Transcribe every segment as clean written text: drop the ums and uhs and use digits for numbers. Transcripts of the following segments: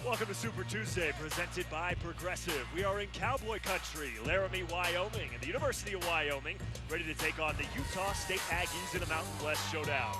Welcome to Super Tuesday, presented by Progressive. We are in cowboy country, Laramie, Wyoming, and the University of Wyoming, ready to take on the Utah State Aggies in a Mountain West showdown.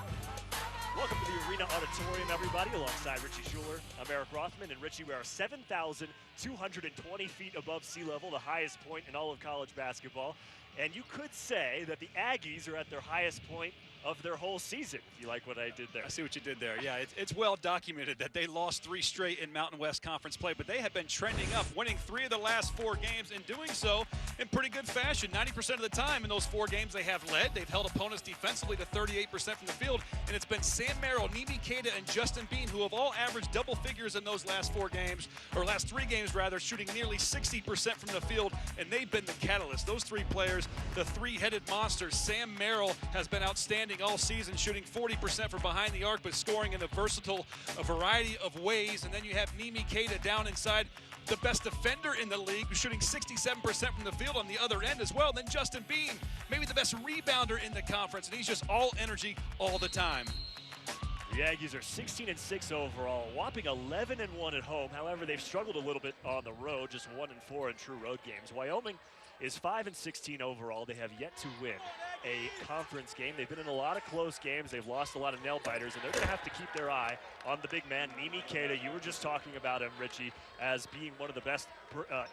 Welcome to the Arena Auditorium, everybody, alongside Richie Schuler. I'm Eric Rothman, and Richie, we are 7,220 feet above sea level, the highest point in all of college basketball. And you could say that the Aggies are at their highest point of their whole season, if you like what I did there. I see what you did there. Yeah, it's well documented that they lost 3 straight in Mountain West Conference play, but they have been trending up, winning 3 of the last 4 games and doing so in pretty good fashion. 90% of the time in those 4 games they have led. They've held opponents defensively to 38% from the field, and it's been Sam Merrill, Nimi Keita, and Justin Bean who have all averaged double figures in those last 4 games, or last 3 games rather, shooting nearly 60% from the field, and they've been the catalyst. Those 3 players, the 3-headed monsters. Sam Merrill has been outstanding all season, shooting 40% from behind the arc, but scoring in a variety of ways. And then you have Nimi Keita down inside, the best defender in the league, shooting 67% from the field on the other end as well. And then Justin Bean, maybe the best rebounder in the conference, and he's just all energy all the time. The Aggies are 16-6 overall, whopping 11-1 at home. However, they've struggled a little bit on the road, just 1-4 in true road games. Wyoming is 5-16 overall. They have yet to win a conference game. They've been in a lot of close games. They've lost a lot of nail biters, and they're going to have to keep their eye on the big man, Nimi Keita. You were just talking about him, Richie, as being one of the best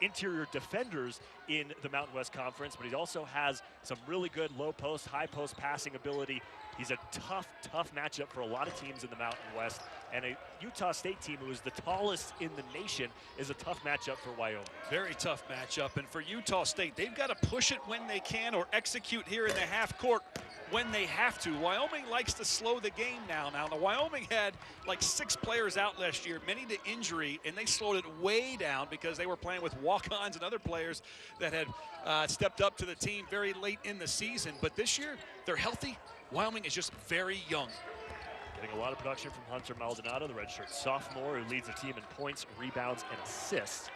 interior defenders in the Mountain West Conference, but he also has some really good low post, high post passing ability. He's a tough matchup for a lot of teams in the Mountain West, and a Utah State team who is the tallest in the nation is a tough matchup for Wyoming. Very tough matchup, and for Utah State, they've got to push it when they can or execute here in the half court when they have to. Wyoming likes to slow the game now. Now, the Wyoming had like 6 players out last year, many to injury, and they slowed it way down because they were playing with walk-ons and other players that had stepped up to the team very late in the season. But this year, they're healthy. Wyoming is just very young. Getting a lot of production from Hunter Maldonado, the redshirt sophomore who leads the team in points, rebounds, and assists.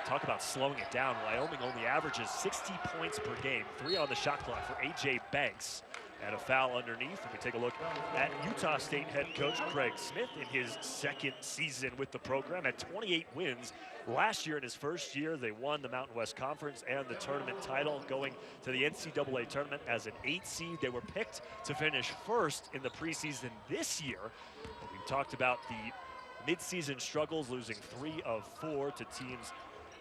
Talk about slowing it down. Wyoming only averages 60 points per game, 3 on the shot clock for A.J. Banks. And a foul underneath. And we take a look at Utah State head coach Craig Smith in his 2nd season with the program at 28 wins. Last year, in his first year, they won the Mountain West Conference and the tournament title, going to the NCAA tournament as an 8 seed. They were picked to finish 1st in the preseason this year. We talked about the midseason struggles, losing 3 of 4 to teams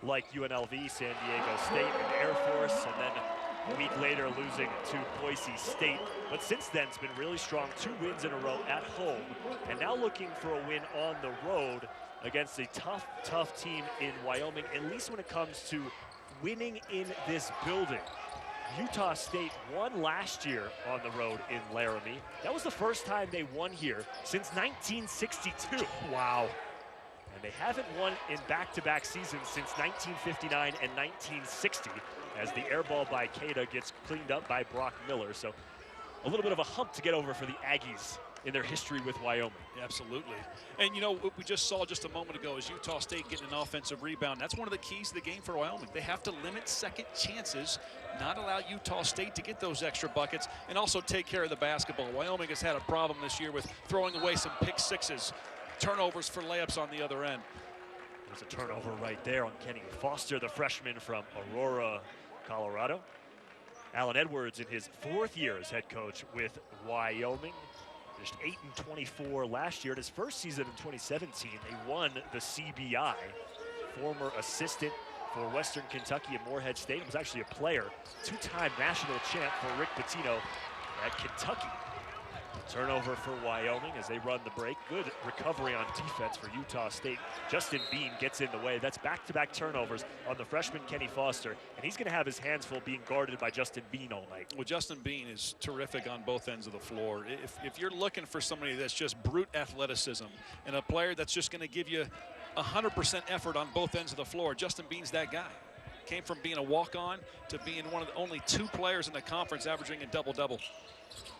like UNLV, San Diego State, and Air Force, and then a week later losing to Boise State. But since then, it's been really strong. 2 wins in a row at home, and now looking for a win on the road against a tough team in Wyoming, at least when it comes to winning in this building. Utah State won last year on the road in Laramie. That was the first time they won here since 1962. Wow. And they haven't won in back-to-back seasons since 1959 and 1960, as the air ball by Keita gets cleaned up by Brock Miller. So a little bit of a hump to get over for the Aggies in their history with Wyoming. Absolutely. And you know, what we just saw just a moment ago is Utah State getting an offensive rebound. That's one of the keys to the game for Wyoming. They have to limit second chances, not allow Utah State to get those extra buckets, and also take care of the basketball. Wyoming has had a problem this year with throwing away some pick sixes. Turnovers for layups on the other end. There's a turnover right there on Kenny Foster, the freshman from Aurora, Colorado. Alan Edwards in his 4th year as head coach with Wyoming. Finished 8-24 last year. In his first season in 2017, they won the CBI. Former assistant for Western Kentucky and Morehead State, was actually a player. 2-time national champ for Rick Pitino at Kentucky. Turnover for Wyoming as they run the break. Good recovery on defense for Utah State. Justin Bean gets in the way. That's back-to-back turnovers on the freshman Kenny Foster, and he's going to have his hands full being guarded by Justin Bean all night. Well, Justin Bean is terrific on both ends of the floor. If you're looking for somebody that's just brute athleticism and a player that's just going to give you 100% effort on both ends of the floor, Justin Bean's that guy. Came from being a walk-on to being one of the only 2 players in the conference averaging a double-double.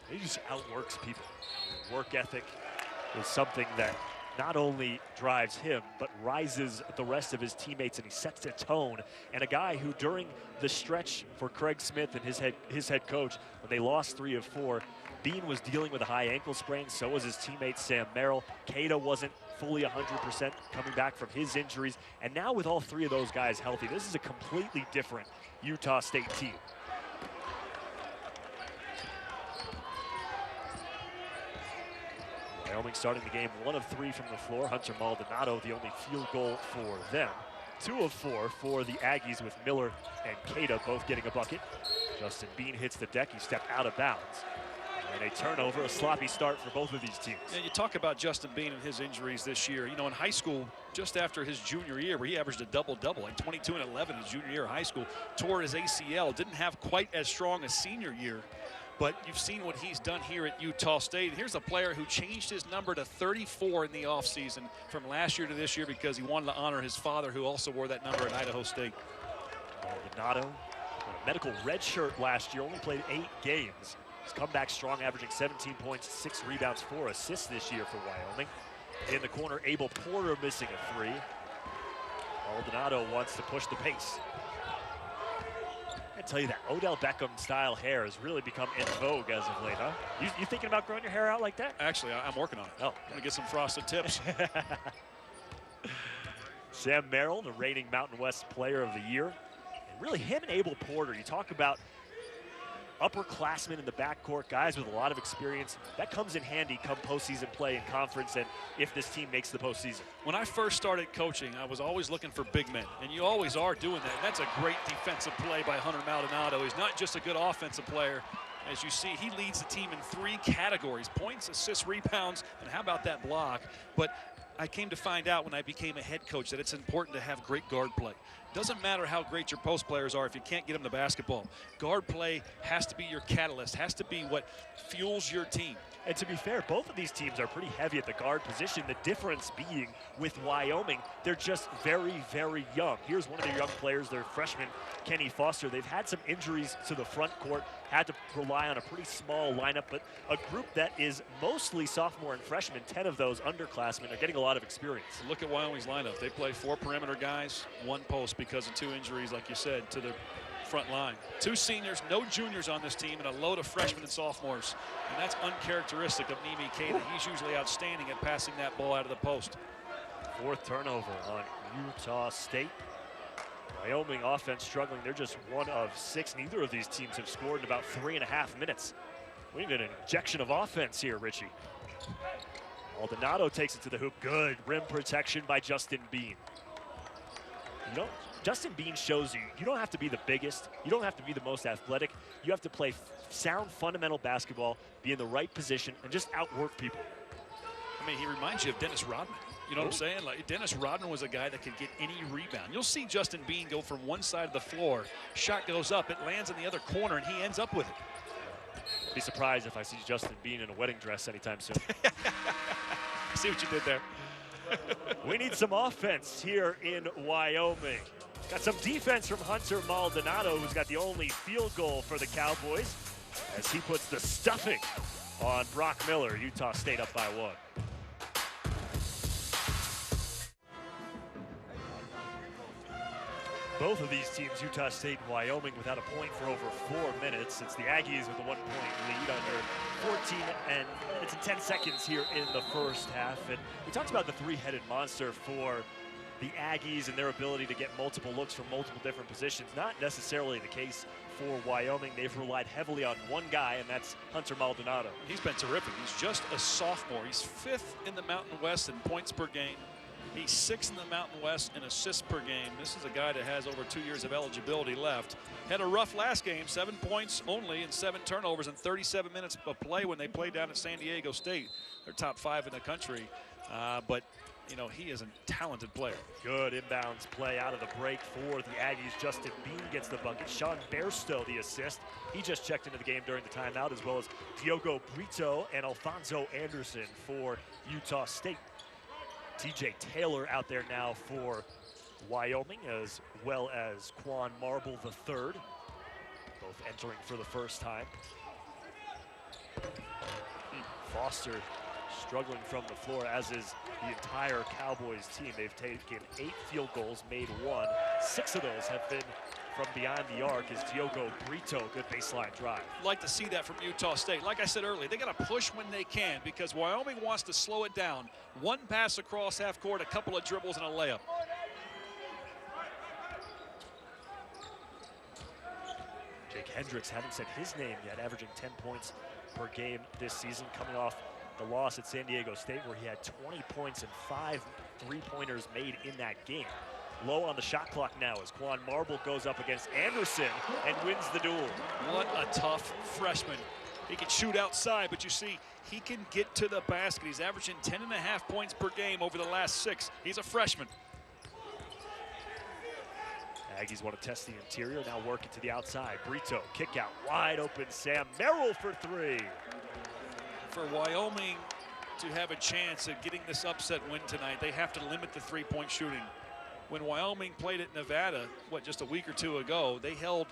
He just outworks people. Work ethic is something that not only drives him, but rises the rest of his teammates, and he sets a tone. And a guy who, during the stretch for Craig Smith and his head coach, when they lost 3 of 4, Bean was dealing with a high ankle sprain. So was his teammate Sam Merrill. Keita wasn't fully 100% coming back from his injuries. And now with all three of those guys healthy, this is a completely different Utah State team. Wyoming starting the game 1 of 3 from the floor. Hunter Maldonado, the only field goal for them. 2 of 4 for the Aggies, with Miller and Keita both getting a bucket. Justin Bean hits the deck. He stepped out of bounds. And a turnover, a sloppy start for both of these teams. And you talk about Justin Bean and his injuries this year. You know, in high school, just after his junior year, where he averaged a double-double, like 22 and 11 his junior year of high school, tore his ACL, didn't have quite as strong a senior year. But you've seen what he's done here at Utah State. Here's a player who changed his number to 34 in the offseason from last year to this year because he wanted to honor his father, who also wore that number at Idaho State. Maldonado, a medical red shirt last year, only played 8 games. He's come back strong, averaging 17 points, 6 rebounds, 4 assists this year for Wyoming. In the corner, Abel Porter missing a 3. Maldonado wants to push the pace. I tell you, that Odell Beckham style hair has really become in vogue as of late, huh? You thinking about growing your hair out like that? Actually, I'm working on it. Oh, I'm gonna get some frosted tips. Sam Merrill, the reigning Mountain West Player of the Year. And really, him and Abel Porter, you talk about upperclassmen in the backcourt, guys with a lot of experience. That comes in handy come postseason play in conference and if this team makes the postseason. When I first started coaching, I was always looking for big men, and you always are doing that. And that's a great defensive play by Hunter Maldonado. He's not just a good offensive player. As you see, he leads the team in 3 categories: points, assists, rebounds, and how about that block? But I came to find out when I became a head coach that it's important to have great guard play. Doesn't matter how great your post players are if you can't get them the basketball. Guard play has to be your catalyst, has to be what fuels your team. And to be fair, both of these teams are pretty heavy at the guard position. The difference being with Wyoming, they're just very, very young. Here's one of their young players, their freshman, Kenny Foster. They've had some injuries to the front court, had to rely on a pretty small lineup, but a group that is mostly sophomore and freshmen. 10 of those underclassmen are getting a lot of experience. Look at Wyoming's lineup. They play 4 perimeter guys, 1 post because of 2 injuries, like you said, to the front line. 2 seniors, no juniors on this team, and a load of freshmen and sophomores. And that's uncharacteristic of Nimi Keita. He's usually outstanding at passing that ball out of the post. 4th turnover on Utah State. Wyoming offense struggling. They're just 1 of 6. Neither of these teams have scored in about 3.5 minutes. We need an injection of offense here, Richie. Maldonado takes it to the hoop. Good rim protection by Justin Bean. Justin Bean shows you don't have to be the biggest, you don't have to be the most athletic, you have to play sound fundamental basketball, be in the right position, and just outwork people. I mean, he reminds you of Dennis Rodman. You know what I'm saying? Like, Dennis Rodman was a guy that could get any rebound. You'll see Justin Bean go from one side of the floor, shot goes up, it lands in the other corner, and he ends up with it. Be surprised if I see Justin Bean in a wedding dress anytime soon. See what you did there. We need some offense here in Wyoming. Got some defense from Hunter Maldonado, who's got the only field goal for the Cowboys, as he puts the stuffing on Brock Miller. Utah State up by 1. Both of these teams, Utah State and Wyoming, without a point for over 4 minutes. It's the Aggies with a 1-point lead under 14 minutes and 10 seconds here in the first half. And we talked about the 3-headed monster for the Aggies and their ability to get multiple looks from multiple different positions. Not necessarily the case for Wyoming. They've relied heavily on one guy, and that's Hunter Maldonado. He's been terrific. He's just a sophomore. He's 5th in the Mountain West in points per game. He's 6th in the Mountain West in assists per game. This is a guy that has over 2 years of eligibility left. Had a rough last game, 7 points only and 7 turnovers in 37 minutes of play when they played down at San Diego State. They're top 5 in the country, but you know, he is a talented player. Good inbounds play out of the break for the Aggies. Justin Bean gets the bucket. Sean Bairstow the assist. He just checked into the game during the timeout, as well as Diogo Brito and Alfonso Anderson for Utah State. TJ Taylor out there now for Wyoming, as well as Quan Marble III, both entering for the first time. Foster struggling from the floor, as is the entire Cowboys team. They've taken 8 field goals, made 1. 6 of those have been from behind the arc is Diogo Brito. Good baseline drive. Like to see that from Utah State. Like I said earlier, they got to push when they can because Wyoming wants to slow it down. One pass across half court, a couple of dribbles, and a layup. Jake Hendricks hadn't said his name yet, averaging 10 points per game this season, coming off the loss at San Diego State where he had 20 points and 5 three-pointers made in that game. Low on the shot clock now as Quan Marble goes up against Anderson and wins the duel. What a tough freshman. He can shoot outside, but you see, he can get to the basket. He's averaging 10.5 points per game over the last 6. He's a freshman. Aggies want to test the interior, now working to the outside. Brito, kick out, wide open Sam Merrill for 3. For Wyoming to have a chance at getting this upset win tonight, they have to limit the three-point shooting. When Wyoming played at Nevada, just a week or two ago, they held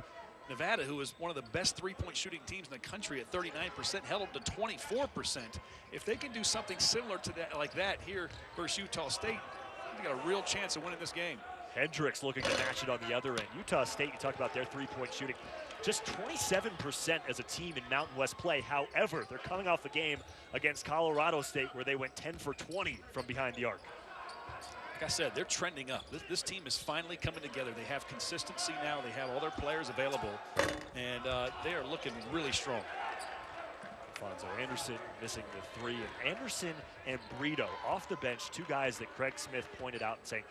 Nevada, who is one of the best three-point shooting teams in the country at 39%, held them to 24%. If they can do something similar to that, like that here versus Utah State, they got a real chance of winning this game. Hendricks looking to match it on the other end. Utah State, you talked about their three-point shooting, just 27% as a team in Mountain West play. However, they're coming off a game against Colorado State where they went 10 for 20 from behind the arc. Like I said, they're trending up. This team is finally coming together. They have consistency now. They have all their players available, and they are looking really strong. Alfonso Anderson missing the 3. And Anderson and Brito off the bench, 2 guys that Craig Smith pointed out and saying,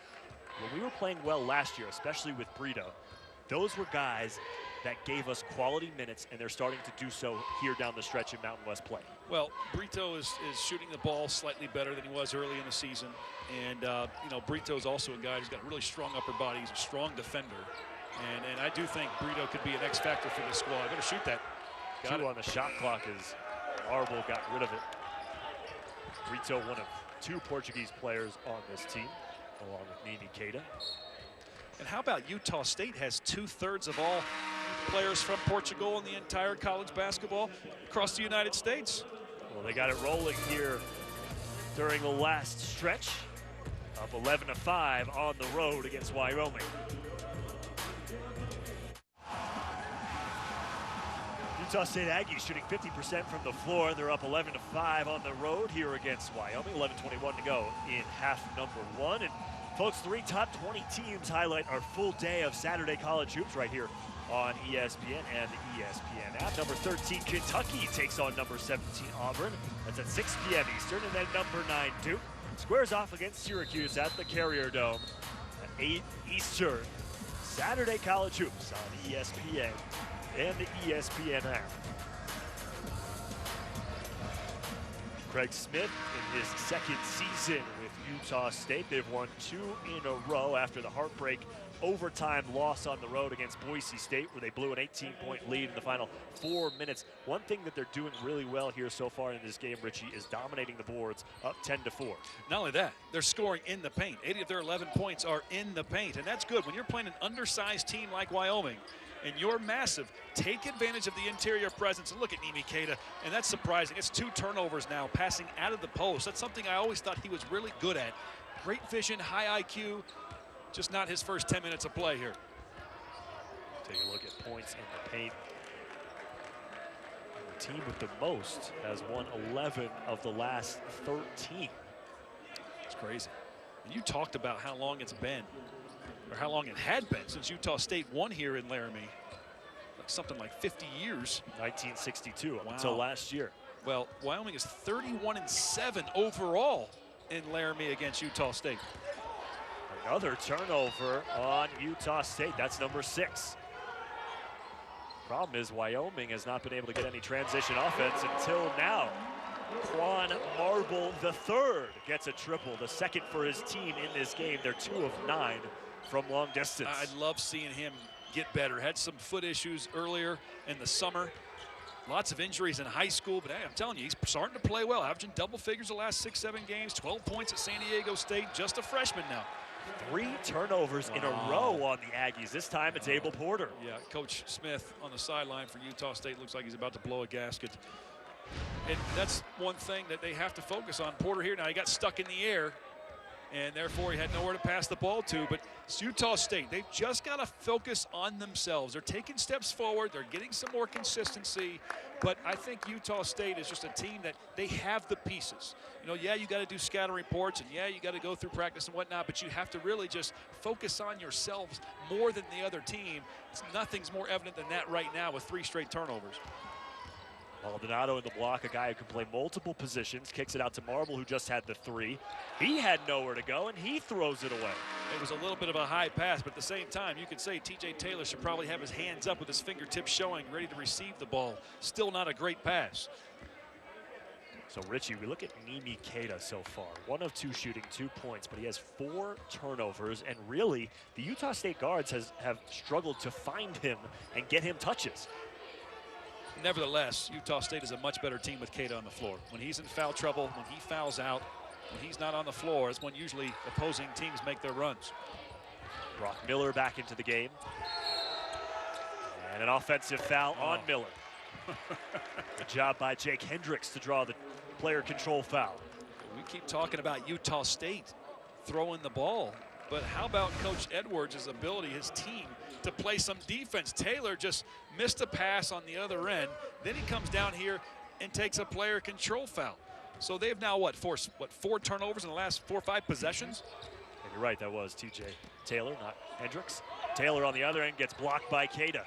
when we were playing well last year, especially with Brito, those were guys that gave us quality minutes, and they're starting to do so here down the stretch in Mountain West play. Well, Brito is shooting the ball slightly better than he was early in the season. And, you know, Brito is also a guy who's got a really strong upper body. He's a strong defender. And I do think Brito could be an X factor for this squad. Better shoot that. Got 2 on the shot clock as Marble got rid of it. Brito, one of 2 Portuguese players on this team, along with Nini Keita. And how about Utah State has 2/3 of all players from Portugal in the entire college basketball across the United States? Well, they got it rolling here during the last stretch. Up 11-5 on the road against Wyoming. Utah State Aggies shooting 50% from the floor, and they're up 11-5 on the road here against Wyoming. 11:21 to go in half number 1. And folks, 3 top 20 teams highlight our full day of Saturday college hoops right here on ESPN and the ESPN app. Number 13 Kentucky takes on number 17 Auburn. That's at 6 p.m. Eastern. And then number 9 Duke squares off against Syracuse at the Carrier Dome at 8 Eastern. Saturday college hoops on ESPN and the ESPN app. Craig Smith in his 2nd season with Utah State. They've won 2 in a row after the heartbreak overtime loss on the road against Boise State, where they blew an 18-point lead in the final 4 minutes. One thing that they're doing really well here so far in this game, Richie, is dominating the boards, up 10-4. Not only that, they're scoring in the paint. 8 of their 11 points are in the paint, and that's good. When you're playing an undersized team like Wyoming, and you're massive, take advantage of the interior presence. And look at Nini Keita, and that's surprising. It's 2 turnovers now, passing out of the post. That's something I always thought he was really good at. Great vision, high IQ, just not his first 10 minutes of play here. Take a look at points in the paint. The team with the most has won 11 of the last 13. It's crazy. And you talked about how long it's been, or how long it had been since Utah State won here in Laramie. Like something like 50 years. 1962 Wow. until last year. Well, Wyoming is 31-7 overall in Laramie against Utah State. Another turnover on Utah State. That's number 6. Problem is Wyoming has not been able to get any transition offense until now. Quan Marble III gets a triple, the 2nd for his team in this game. They're 2 of 9 from long distance. I love seeing him get better. Had some foot issues earlier in the summer. Lots of injuries in high school, but hey, I'm telling you, he's starting to play well, averaging double figures the last 6-7 games, 12 points at San Diego State, just a freshman now. 3 turnovers in a row on the Aggies. This time it's Abel Porter. Yeah, Coach Smith on the sideline for Utah State looks like he's about to blow a gasket. And that's one thing that they have to focus on. Porter here now, he got stuck in the air. and therefore he had nowhere to pass the ball to. But it's Utah State, they've just got to focus on themselves. They're taking steps forward. They're getting some more consistency. But I think Utah State is just a team that they have the pieces. You know, yeah, you got to do scouting reports, and yeah, you got to go through practice and whatnot, but you have to really just focus on yourselves more than the other team. Nothing's more evident than that right now with 3 straight turnovers. Maldonado in the block, a guy who can play multiple positions, kicks it out to Marble, who just had the 3. He had nowhere to go, and he throws it away. It was a little bit of a high pass, but at the same time, you could say T.J. Taylor should probably have his hands up with his fingertips showing, ready to receive the ball. Still not a great pass. So, Richie, we look at Nimi Keita so far. 1 of 2 shooting, 2 points, but he has 4 turnovers, and really, the Utah State guards have struggled to find him and get him touches. Nevertheless, Utah State is a much better team with Keita on the floor. When he's in foul trouble, when he fouls out, when he's not on the floor, is when usually opposing teams make their runs. Brock Miller back into the game. And an offensive foul on Miller. Good job by Jake Hendricks to draw the player control foul. We keep talking about Utah State throwing the ball, but how about Coach Edwards' ability, his team, to play some defense? Taylor just missed a pass on the other end. Then he comes down here and takes a player control foul. So they've now, forced 4 turnovers in the last 4 or 5 possessions? And you're right, that was T.J. Taylor, not Hendricks. Taylor on the other end gets blocked by Keita.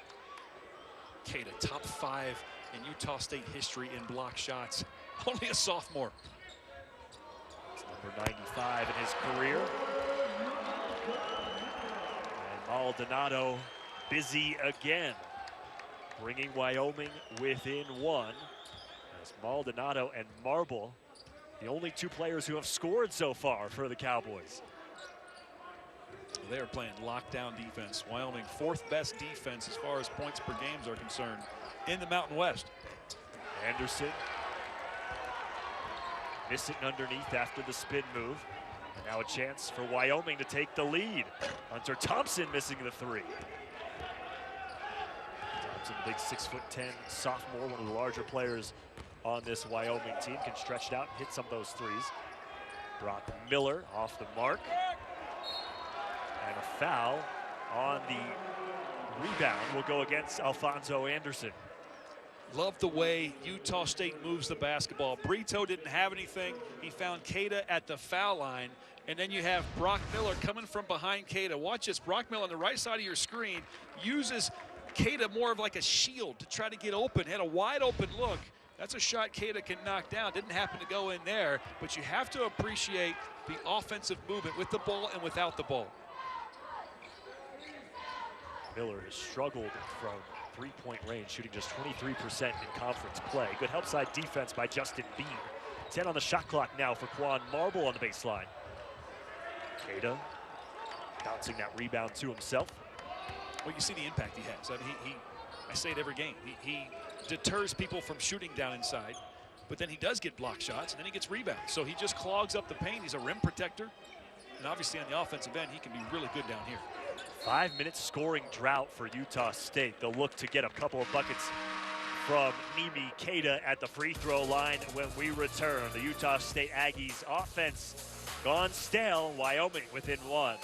Keita, top 5 in Utah State history in block shots. Only a sophomore. It's number 95 in his career. And Maldonado busy again, bringing Wyoming within 1. As Maldonado and Marble, the only 2 players who have scored so far for the Cowboys. They are playing lockdown defense. Wyoming, 4th best defense as far as points per games are concerned in the Mountain West. Anderson missing underneath after the spin move. And now a chance for Wyoming to take the lead. Hunter Thompson missing the 3. Thompson, big 6'10" sophomore, one of the larger players on this Wyoming team, can stretch it out and hit some of those 3s. Brock Miller off the mark. And a foul on the rebound will go against Alfonso Anderson. Love the way Utah State moves the basketball. Brito didn't have anything. He found Keita at the foul line. And then you have Brock Miller coming from behind Keita. Watch this. Brock Miller on the right side of your screen uses Keita more of like a shield to try to get open. Had a wide open look. That's a shot Keita can knock down. Didn't happen to go in there. But you have to appreciate the offensive movement with the ball and without the ball. Miller has struggled from 3-point range, shooting just 23% in conference play. Good help side defense by Justin Bean. 10 on the shot clock now for Quan Marble on the baseline. Keita bouncing that rebound to himself. Well, you see the impact he has. I mean, I say it every game. He deters people from shooting down inside, but then he does get block shots, and then he gets rebounds. So he just clogs up the paint. He's a rim protector. And obviously on the offensive end, he can be really good down here. 5-minute scoring drought for Utah State. They'll look to get a couple of buckets from Nimi Keita at the free throw line when we return. The Utah State Aggies offense gone stale. Wyoming within 1.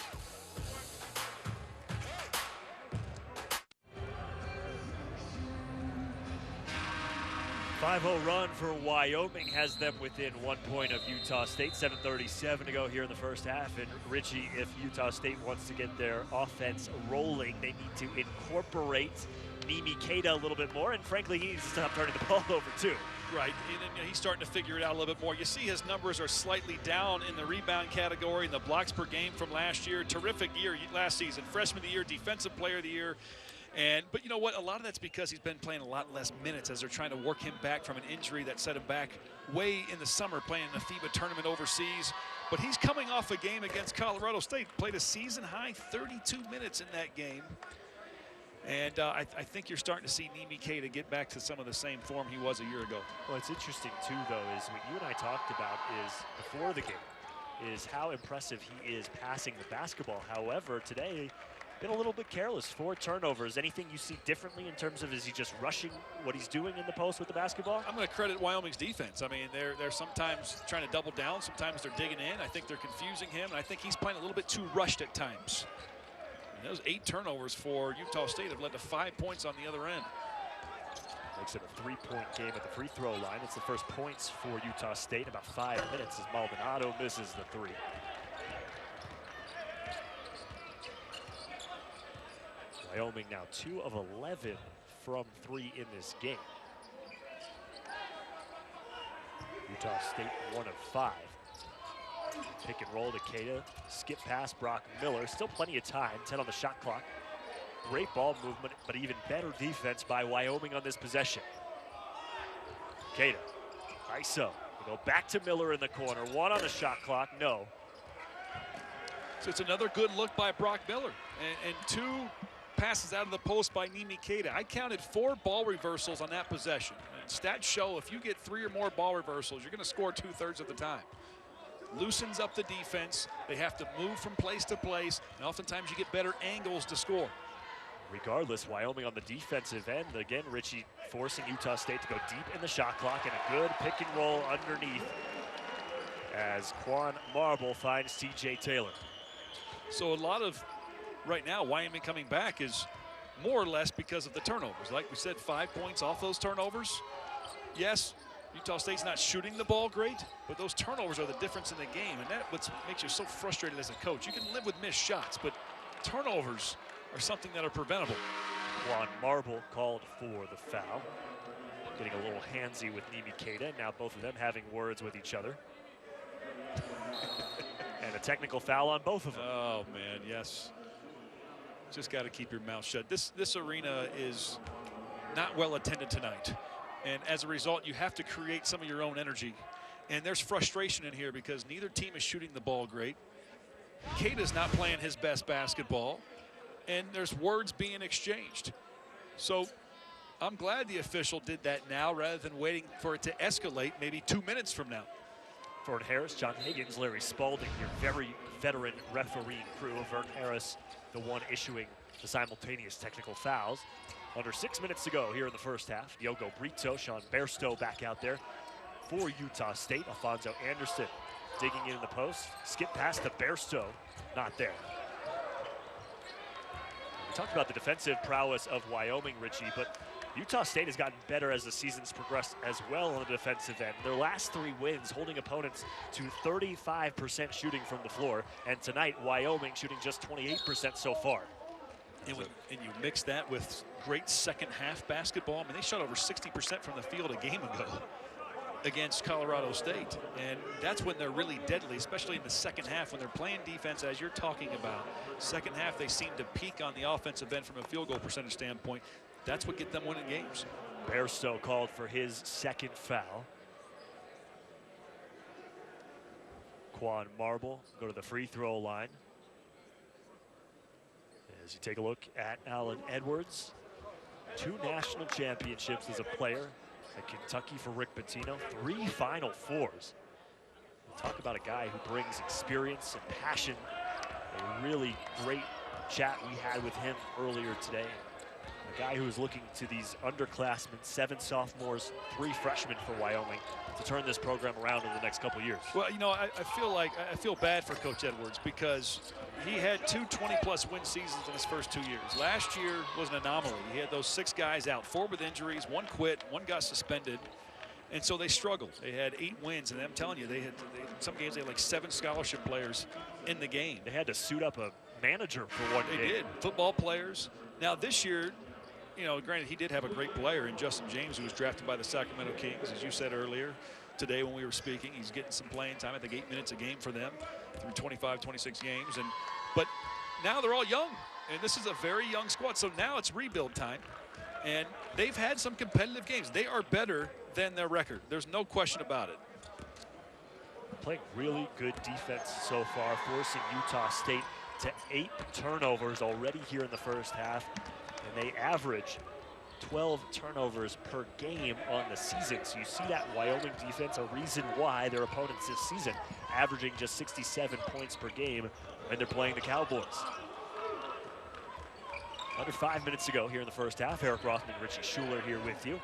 5-0 run for Wyoming has them within 1 point of Utah State. 7:37 to go here in the first half. And Richie, if Utah State wants to get their offense rolling, they need to incorporate Nimi Keita a little bit more. And frankly, he needs to stop turning the ball over too. Right, and he's starting to figure it out a little bit more. You see his numbers are slightly down in the rebound category and the blocks per game from last year. Terrific year last season. Freshman of the year, defensive player of the year. But you know what? A lot of that's because he's been playing a lot less minutes as they're trying to work him back from an injury that set him back way in the summer playing in a FIBA tournament overseas. But he's coming off a game against Colorado State. Played a season-high 32 minutes in that game. And I think you're starting to see Nimi Keita get back to some of the same form he was a year ago. Well, it's interesting, too, though, is what you and I talked about is before the game, is how impressive he is passing the basketball. However, today, Been a little bit careless. 4 turnovers. Anything you see differently in terms of, is he just rushing what he's doing in the post with the basketball? I'm going to credit Wyoming's defense. I mean, they're sometimes trying to double down. Sometimes they're digging in. I think they're confusing him, and I think he's playing a little bit too rushed at times. And those 8 turnovers for Utah State have led to 5 points on the other end. Makes it a 3-point game at the free throw line. It's the first points for Utah State in about 5 minutes as Maldonado misses the 3. Wyoming now 2 of 11 from 3 in this game. Utah State 1 of 5. Pick and roll to Keita. Skip pass Brock Miller. Still plenty of time. 10 on the shot clock. Great ball movement, but even better defense by Wyoming on this possession. Keita. ISO. We go back to Miller in the corner. 1 on the shot clock. No. So it's another good look by Brock Miller. And 2 passes out of the post by Nimi Keita. I counted 4 ball reversals on that possession. And stats show if you get 3 or more ball reversals, you're going to score 2/3 of the time. Loosens up the defense. They have to move from place to place, and oftentimes you get better angles to score. Regardless, Wyoming on the defensive end, again, Richie forcing Utah State to go deep in the shot clock, and a good pick and roll underneath as Quan Marble finds TJ Taylor. So a lot of, right now, Wyoming coming back is more or less because of the turnovers. Like we said, 5 points off those turnovers. Yes, Utah State's not shooting the ball great, but those turnovers are the difference in the game, and that's what makes you so frustrated as a coach. You can live with missed shots, but turnovers are something that are preventable. Quan Marble called for the foul. Getting a little handsy with Nimi Keita. Now both of them having words with each other. And a technical foul on both of them. Oh, man, yes. Just got to keep your mouth shut. This arena is not well attended tonight. And as a result, you have to create some of your own energy. And there's frustration in here because neither team is shooting the ball great. Keita's not playing his best basketball. And there's words being exchanged. So I'm glad the official did that now rather than waiting for it to escalate maybe 2 minutes from now. Vern Harris, John Higgins, Larry Spalding, your very veteran refereeing crew. Vern Harris, the one issuing the simultaneous technical fouls. Under 6 minutes to go here in the first half. Diogo Brito, Sean Bairstow back out there for Utah State. Alfonso Anderson digging in the post. Skip pass to Bairstow, not there. We talked about the defensive prowess of Wyoming, Richie, but Utah State has gotten better as the season's progressed as well on the defensive end. Their last 3 wins holding opponents to 35% shooting from the floor, and tonight Wyoming shooting just 28% so far. And you mix that with great second half basketball. I mean, they shot over 60% from the field a game ago against Colorado State. And that's when they're really deadly, especially in the second half when they're playing defense, as you're talking about. Second half, they seem to peak on the offensive end from a field goal percentage standpoint. That's what gets them winning games. Bairstow called for his second foul. Quan Marble go to the free throw line. As you take a look at Allen Edwards, 2 national championships as a player at Kentucky for Rick Pitino, 3 Final Fours. We'll talk about a guy who brings experience and passion. A really great chat we had with him earlier today. A guy who is looking to these underclassmen, 7 sophomores, 3 freshmen for Wyoming, to turn this program around in the next couple years. Well, you know, I feel bad for Coach Edwards because he had 2 20-plus win seasons in his first 2 years. Last year was an anomaly. He had those 6 guys out, 4 with injuries, 1 quit, 1 got suspended. And so they struggled. They had 8 wins, and I'm telling you, some games they had like 7 scholarship players in the game. They had to suit up a manager for one game. They did, football players. Now this year, you know, granted, he did have a great player in Justin James, who was drafted by the Sacramento Kings, as you said earlier today when we were speaking. He's getting some playing time, I think 8 minutes a game for them through 25, 26 games. But now they're all young, and this is a very young squad. So now it's rebuild time, and they've had some competitive games. They are better than their record. There's no question about it. Playing really good defense so far, forcing Utah State to 8 turnovers already here in the first half. And they average 12 turnovers per game on the season. So you see that Wyoming defense, a reason why their opponents this season averaging just 67 points per game when they're playing the Cowboys. Under 5 minutes to go here in the first half. Eric Rothman, Richie Schuler here with you.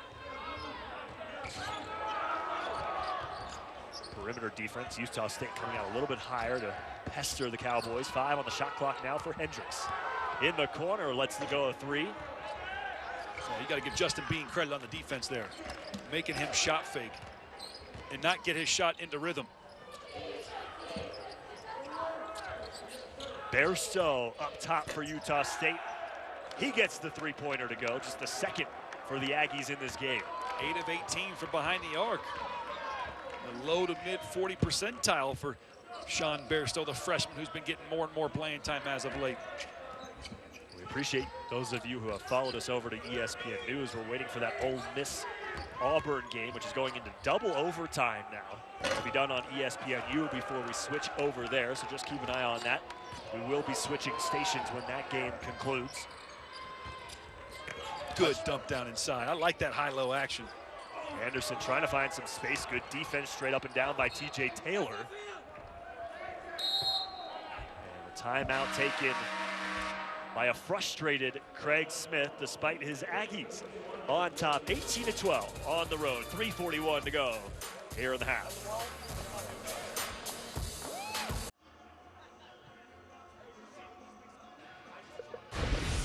Perimeter defense. Utah State coming out a little bit higher to pester the Cowboys. 5 on the shot clock now for Hendricks. In the corner, lets it go a 3. So you got to give Justin Bean credit on the defense there, making him shot fake and not get his shot into rhythm. Bairstow up top for Utah State. He gets the three-pointer to go, just the second for the Aggies in this game. 8 of 18 from behind the arc. A low to mid 40 percentile for Sean Bairstow, the freshman who's been getting more and more playing time as of late. We appreciate those of you who have followed us over to ESPN News. We're waiting for that Ole Miss Auburn game, which is going into double overtime now. It'll be done on ESPNU before we switch over there, so just keep an eye on that. We will be switching stations when that game concludes. Good dump down inside. I like that high-low action. Anderson trying to find some space. Good defense straight up and down by TJ Taylor. And a timeout taken by a frustrated Craig Smith, despite his Aggies on top, 18-12 on the road. 3:41 to go here in the half.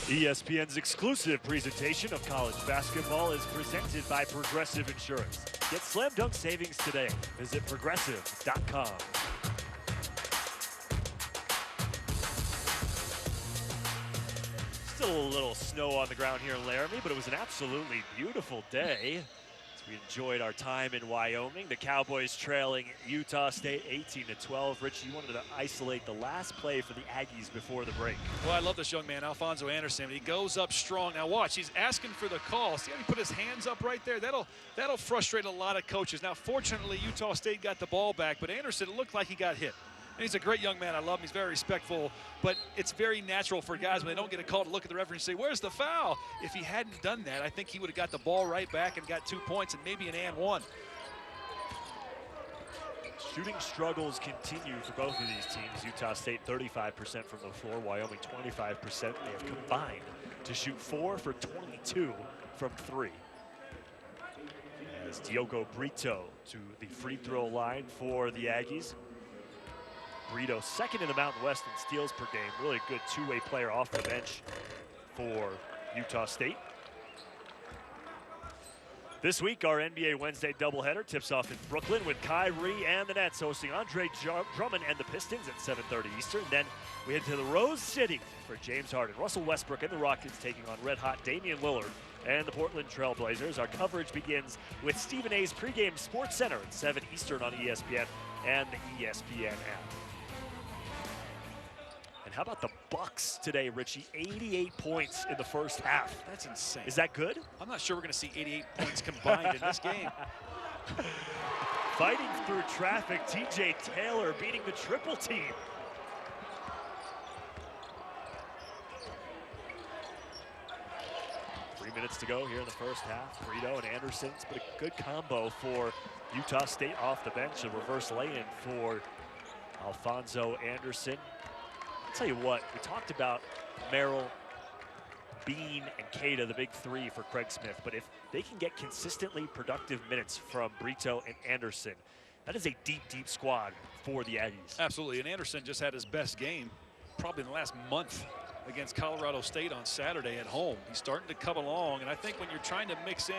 ESPN's exclusive presentation of college basketball is presented by Progressive Insurance. Get slam dunk savings today. Visit progressive.com. Still a little snow on the ground here in Laramie, but it was an absolutely beautiful day. We enjoyed our time in Wyoming. The Cowboys trailing Utah State 18-12. Rich, you wanted to isolate the last play for the Aggies before the break. Well, I love this young man, Alfonso Anderson. He goes up strong. Now watch, he's asking for the call. See how he put his hands up right there? That'll frustrate a lot of coaches. Now, fortunately, Utah State got the ball back, but Anderson, it looked like he got hit. And he's a great young man. I love him. He's very respectful. But it's very natural for guys when they don't get a call to look at the referee and say, where's the foul? If he hadn't done that, I think he would have got the ball right back and got 2 points and maybe an and one. Shooting struggles continue for both of these teams. Utah State 35% from the floor. Wyoming 25%. They have combined to shoot 4 for 22 from 3. As Diogo Brito to the free throw line for the Aggies. Brito second in the Mountain West in steals per game. Really good two-way player off the bench for Utah State. This week, our NBA Wednesday doubleheader tips off in Brooklyn with Kyrie and the Nets hosting Andre Drummond and the Pistons at 7:30 Eastern. Then we head to the Rose City for James Harden, Russell Westbrook, and the Rockets taking on red-hot Damian Lillard and the Portland Trail Blazers. Our coverage begins with Stephen A's pregame Sports Center at 7 Eastern on ESPN and the ESPN app. And how about the Bucks today, Richie? 88 points in the first half. That's insane. Is that good? I'm not sure we're going to see 88 points combined in this game. Fighting through traffic, TJ Taylor beating the triple team. Three minutes to go here in the first half. Brito and Anderson. It's been a good combo for Utah State off the bench. A reverse lay-in for Alfonso Anderson. I'll tell you what, we talked about Merrill, Bean, and Keita, the big three for Craig Smith. But if they can get consistently productive minutes from Brito and Anderson, that is a deep, deep squad for the Aggies. Absolutely, and Anderson just had his best game probably in the last month against Colorado State on Saturday at home. He's starting to come along, and I think when you're trying to mix in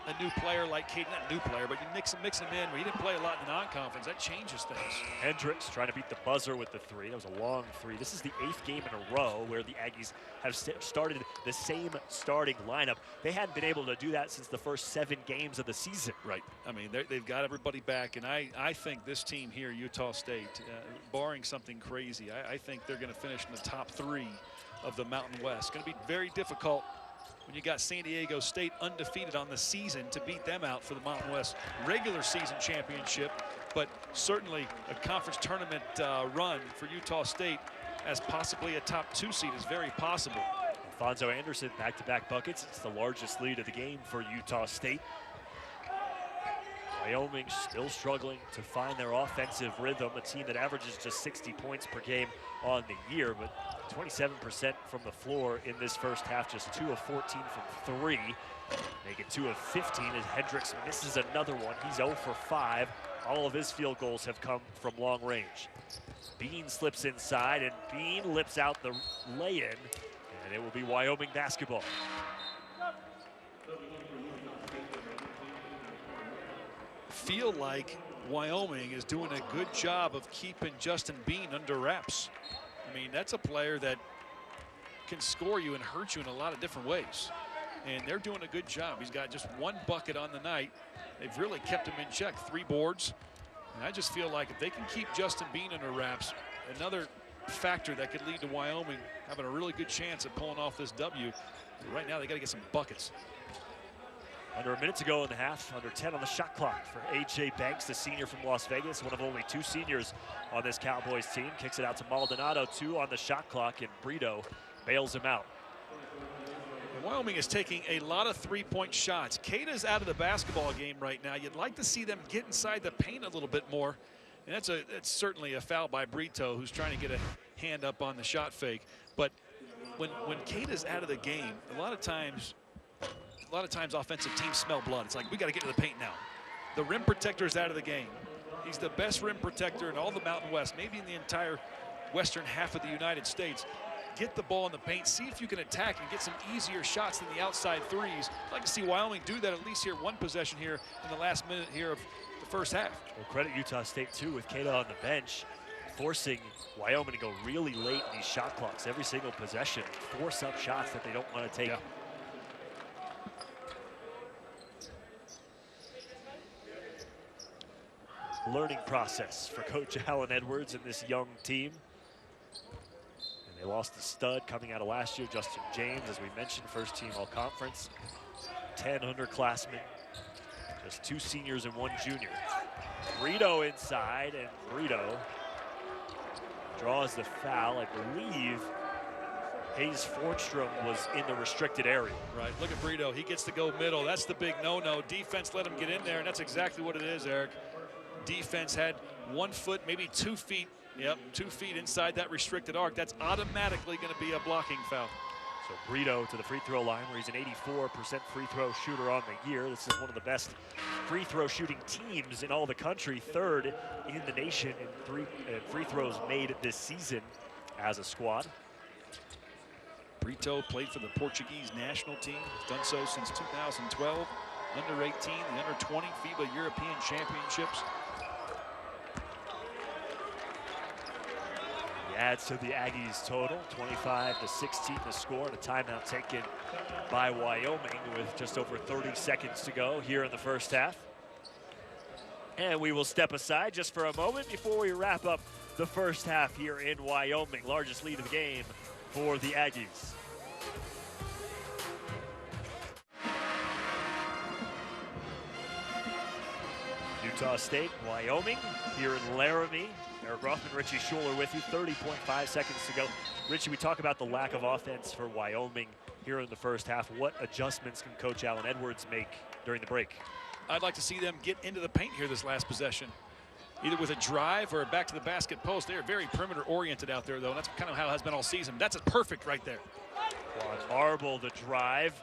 a new player like Keita, not a new player, but you mix him in where he didn't play a lot in the non-conference, that changes things. Hendricks trying to beat the buzzer with the three. That was a long three. This is the 8th game in a row where the Aggies have started the same starting lineup. They hadn't been able to do that since the first 7 games of the season. Right. I mean, they've got everybody back, and I think this team here, Utah State, barring something crazy, I think they're going to finish in the top 3 of the Mountain West. It's going to be very difficult when you got San Diego State undefeated on the season to beat them out for the Mountain West regular season championship, but certainly a conference tournament run for Utah State as possibly a top 2 seed is very possible. Alfonso Anderson, back-to-back buckets. It's the largest lead of the game for Utah State. Wyoming still struggling to find their offensive rhythm, a team that averages just 60 points per game on the year, but 27% from the floor in this first half, just 2 of 14 from 3. Make it 2 of 15 as Hendricks misses another one. He's 0 for 5. All of his field goals have come from long range. Bean slips inside, and Bean lips out the lay-in, and it will be Wyoming basketball. Feel like Wyoming is doing a good job of keeping Justin Bean under wraps. I mean, that's a player that can score you and hurt you in a lot of different ways. And they're doing a good job. He's got just 1 bucket on the night. They've really kept him in check, 3 boards. And I just feel like if they can keep Justin Bean under wraps, another factor that could lead to Wyoming having a really good chance at pulling off this W. But right now, they got to get some buckets. Under a minute to go in the half, under 10 on the shot clock for A.J. Banks, the senior from Las Vegas, one of only 2 seniors on this Cowboys team. Kicks it out to Maldonado, 2 on the shot clock, and Brito bails him out. Wyoming is taking a lot of 3-point shots. Cada's out of the basketball game right now. You'd like to see them get inside the paint a little bit more. And that's certainly a foul by Brito, who's trying to get a hand up on the shot fake. But when Cada's out of the game, a lot of times offensive teams smell blood. It's like, we got to get to the paint now. The rim protector's out of the game. He's the best rim protector in all the Mountain West, maybe in the entire western half of the United States. Get the ball in the paint, see if you can attack and get some easier shots than the outside threes. I'd like to see Wyoming do that at least here, 1 possession here in the last minute here of the first half. Well, credit Utah State too with Cada on the bench, forcing Wyoming to go really late in these shot clocks. Every single possession, force up shots that they don't want to take. Yeah. Learning process for Coach Alan Edwards and this young team. And they lost the stud coming out of last year, Justin James, as we mentioned, first team all-conference. 10 underclassmen, just 2 seniors and 1 junior. Brito inside, and Brito draws the foul. I believe Hayes Fornstrom was in the restricted area. Right, look at Brito, he gets to go middle. That's the big no-no. Defense let him get in there, and that's exactly what it is, Eric. Defense had 1 foot, maybe 2 feet. Yep, 2 feet inside that restricted arc. That's automatically going to be a blocking foul. So Brito to the free throw line, where he's an 84% free throw shooter on the year. This is one of the best free throw shooting teams in all the country, 3rd in the nation in free throws made this season as a squad. Brito played for the Portuguese national team. Has done so since 2012. Under 18, the under 20 FIBA European Championships. He adds to the Aggies total, 25-16 the score, and a timeout taken by Wyoming with just over 30 seconds to go here in the first half. And we will step aside just for a moment before we wrap up the first half here in Wyoming. Largest lead of the game for the Aggies. Utah State, Wyoming, here in Laramie. Eric Rothman, Richie Schuler with you, 30.5 seconds to go. Richie, we talk about the lack of offense for Wyoming here in the first half. What adjustments can Coach Alan Edwards make during the break? I'd like to see them get into the paint here this last possession, either with a drive or back to the basket post. They're very perimeter oriented out there, though, and that's kind of how it has been all season. That's perfect right there. Juan Marble, the drive.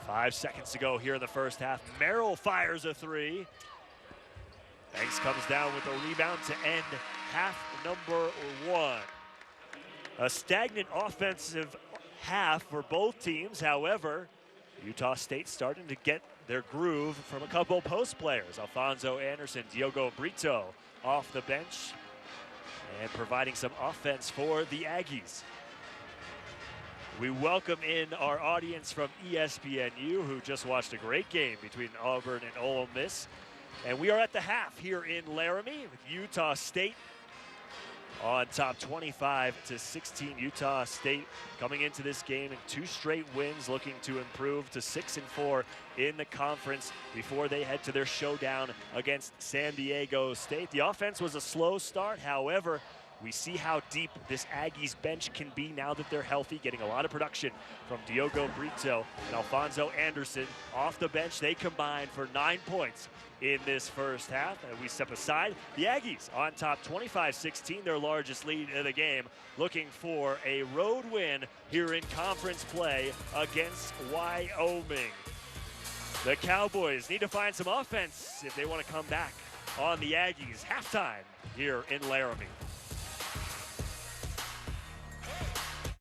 Five seconds to go here in the first half. Merrill fires a 3. Banks comes down with a rebound to end half number 1. A stagnant offensive half for both teams. However, Utah State starting to get their groove from a couple post players. Alfonso Anderson, Diogo Brito off the bench and providing some offense for the Aggies. We welcome in our audience from ESPNU, who just watched a great game between Auburn and Ole Miss. And we are at the half here in Laramie with Utah State on top, 25-16. Utah State coming into this game in 2 straight wins, looking to improve to 6-4 in the conference before they head to their showdown against San Diego State. The offense was a slow start. However, We see how deep this Aggies bench can be now that they're healthy, getting a lot of production from Diogo Brito and Alfonso Anderson. Off the bench, they combined for 9 points in this first half. And we step aside. The Aggies on top 25-16, their largest lead of the game, looking for a road win here in conference play against Wyoming. The Cowboys need to find some offense if they want to come back on the Aggies. Halftime here in Laramie.